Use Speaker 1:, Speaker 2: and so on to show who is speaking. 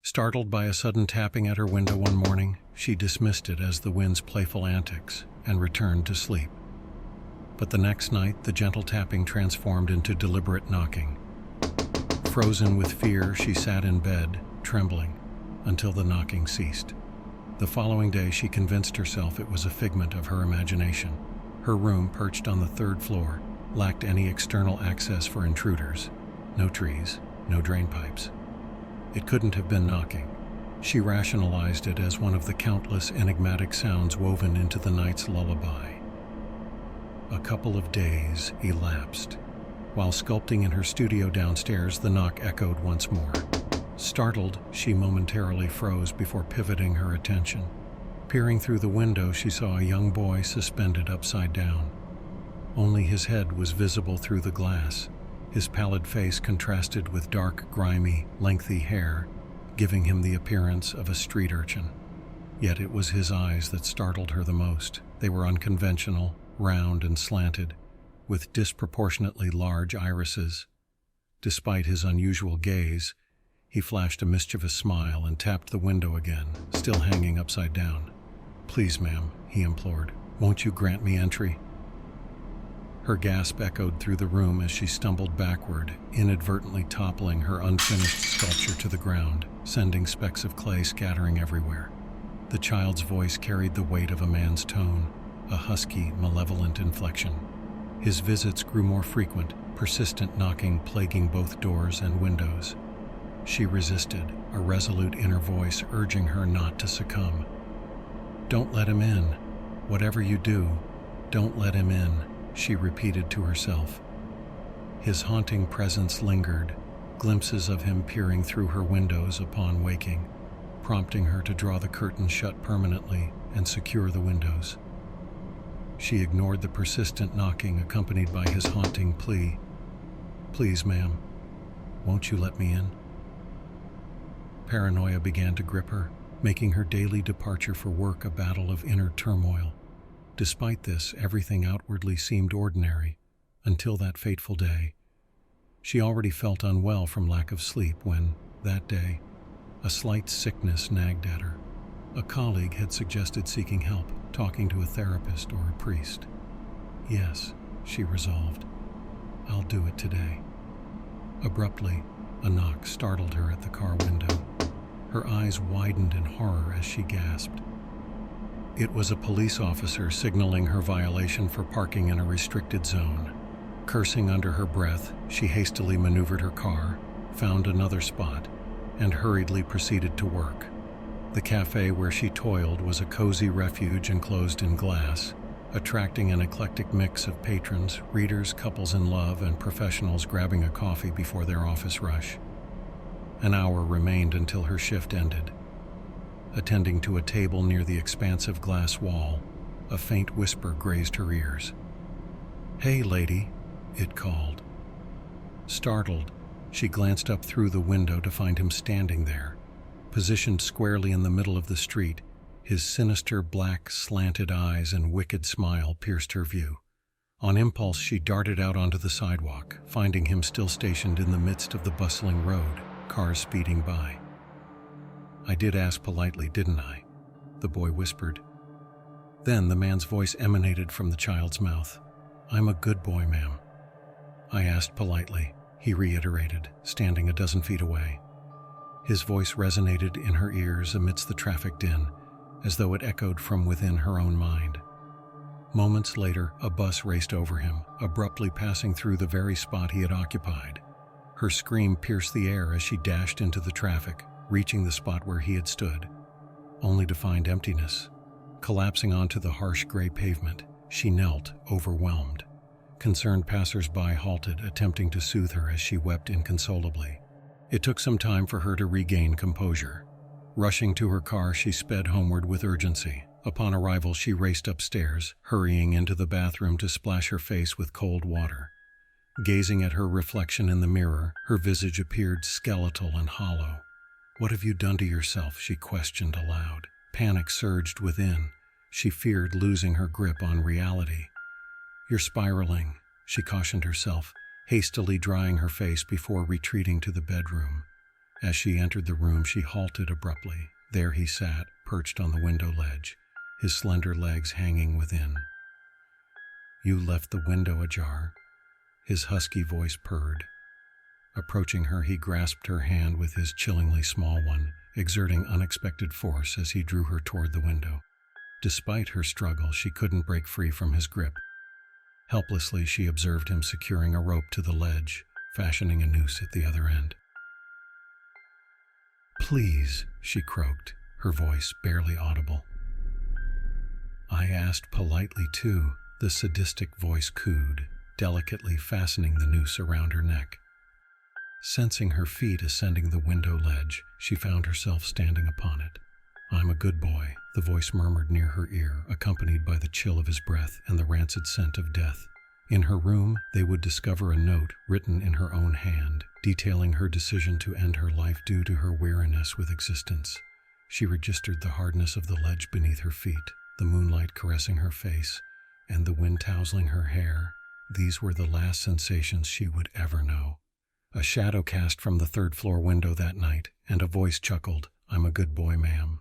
Speaker 1: Startled by a sudden tapping at her window one morning, she dismissed it as the wind's playful antics and returned to sleep. But the next night, the gentle tapping transformed into deliberate knocking. Frozen with fear, she sat in bed, trembling, until the knocking ceased. The following day, she convinced herself it was a figment of her imagination. Her room, perched on the third floor, lacked any external access for intruders. No trees, no drain pipes. It couldn't have been knocking. She rationalized it as one of the countless enigmatic sounds woven into the night's lullaby. A couple of days elapsed. While sculpting in her studio downstairs, the knock echoed once more. Startled, she momentarily froze before pivoting her attention. Peering through the window, she saw a young boy suspended upside down. Only his head was visible through the glass. His pallid face contrasted with dark, grimy, lengthy hair, giving him the appearance of a street urchin. Yet it was his eyes that startled her the most. They were unconventional, round and slanted, with disproportionately large irises. Despite his unusual gaze, he flashed a mischievous smile and tapped the window again, still hanging upside down. "Please, ma'am," he implored, "won't you grant me entry?" Her gasp echoed through the room as she stumbled backward, inadvertently toppling her unfinished sculpture to the ground, sending specks of clay scattering everywhere. The child's voice carried the weight of a man's tone, a husky, malevolent inflection. His visits grew more frequent, persistent knocking plaguing both doors and windows. She resisted, a resolute inner voice urging her not to succumb. "Don't let him in. Whatever you do, don't let him in," she repeated to herself. His haunting presence lingered, glimpses of him peering through her windows upon waking, prompting her to draw the curtains shut permanently and secure the windows. She ignored the persistent knocking accompanied by his haunting plea, "Please, ma'am, won't you let me in?" Paranoia began to grip her, making her daily departure for work a battle of inner turmoil. Despite this, everything outwardly seemed ordinary, until that fateful day. She already felt unwell from lack of sleep when, that day, a slight sickness nagged at her. A colleague had suggested seeking help, talking to a therapist or a priest. "Yes," she resolved, "I'll do it today." Abruptly, a knock startled her at the car window. Her eyes widened in horror as she gasped. It was a police officer signaling her violation for parking in a restricted zone. Cursing under her breath, she hastily maneuvered her car, found another spot, and hurriedly proceeded to work. The cafe where she toiled was a cozy refuge enclosed in glass, attracting an eclectic mix of patrons, readers, couples in love, and professionals grabbing a coffee before their office rush. An hour remained until her shift ended. Attending to a table near the expansive glass wall, a faint whisper grazed her ears. "Hey, lady," it called. Startled, she glanced up through the window to find him standing there. Positioned squarely in the middle of the street, his sinister black slanted eyes and wicked smile pierced her view. On impulse, she darted out onto the sidewalk, finding him still stationed in the midst of the bustling road, cars speeding by. "I did ask politely, didn't I?" the boy whispered. Then the man's voice emanated from the child's mouth. "I'm a good boy, ma'am." "I asked politely," he reiterated, standing a dozen feet away. His voice resonated in her ears amidst the traffic din, as though it echoed from within her own mind. Moments later, a bus raced over him, abruptly passing through the very spot he had occupied. Her scream pierced the air as she dashed into the traffic, reaching the spot where he had stood, only to find emptiness. Collapsing onto the harsh gray pavement, she knelt, overwhelmed. Concerned passers-by halted, attempting to soothe her as she wept inconsolably. It took some time for her to regain composure. Rushing to her car, she sped homeward with urgency. Upon arrival, she raced upstairs, hurrying into the bathroom to splash her face with cold water. Gazing at her reflection in the mirror, her visage appeared skeletal and hollow. "What have you done to yourself?" she questioned aloud. Panic surged within. She feared losing her grip on reality. "You're spiraling," she cautioned herself, hastily drying her face before retreating to the bedroom. As she entered the room, she halted abruptly. There he sat, perched on the window ledge, his slender legs hanging within. "You left the window ajar," his husky voice purred. Approaching her, he grasped her hand with his chillingly small one, exerting unexpected force as he drew her toward the window. Despite her struggle, she couldn't break free from his grip. Helplessly, she observed him securing a rope to the ledge, fashioning a noose at the other end. "Please," she croaked, her voice barely audible. "I asked politely too," the sadistic voice cooed, delicately fastening the noose around her neck. Sensing her feet ascending the window ledge, she found herself standing upon it. "I'm a good boy," the voice murmured near her ear, accompanied by the chill of his breath and the rancid scent of death. In her room, they would discover a note written in her own hand, detailing her decision to end her life due to her weariness with existence. She registered the hardness of the ledge beneath her feet, the moonlight caressing her face, and the wind tousling her hair. These were the last sensations she would ever know. A shadow cast from the third-floor window that night, and a voice chuckled, "I'm a good boy, ma'am."